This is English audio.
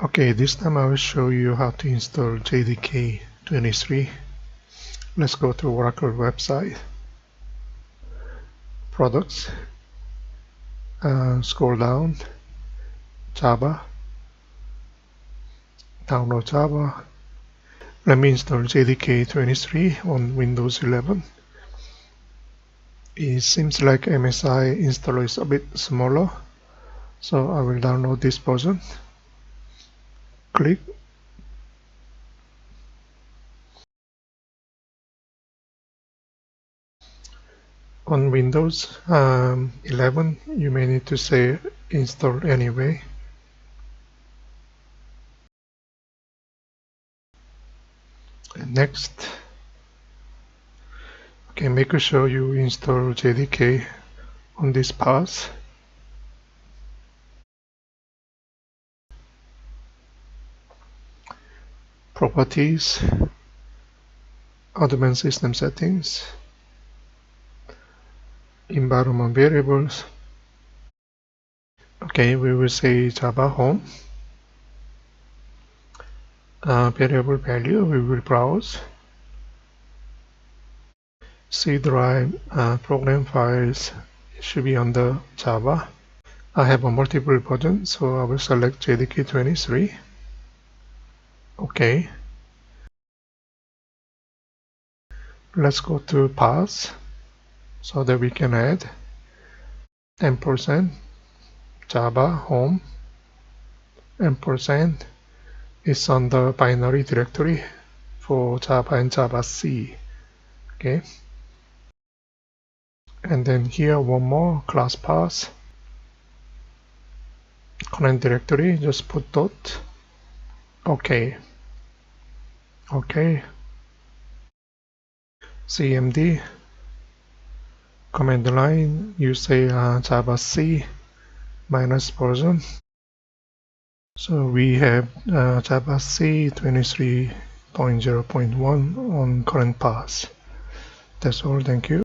Okay, this time I will show you how to install JDK 23. Let's go to Oracle website, products, scroll down, Java, download Java. Let me install JDK 23 on Windows 11. It seems like MSI installer is a bit smaller, so I will download this version. Click. On Windows 11, you may need to say install anyway. Next. Okay, make sure you install JDK on this path. Properties, advanced system settings, environment variables. Okay, we will say Java home. Variable value, we will browse. C drive program files should be under Java. I have a multiple version, so I will select JDK 23. Okay. Let's go to paths so that we can add ampersand Java home. Ampersand is on the binary directory for Java and javac. Okay. And then here one more ClassPath. Current directory, just put dot. Okay. Okay. CMD. Command line, you say javac minus version. So we have javac 23.0.1 on current path. That's all. Thank you.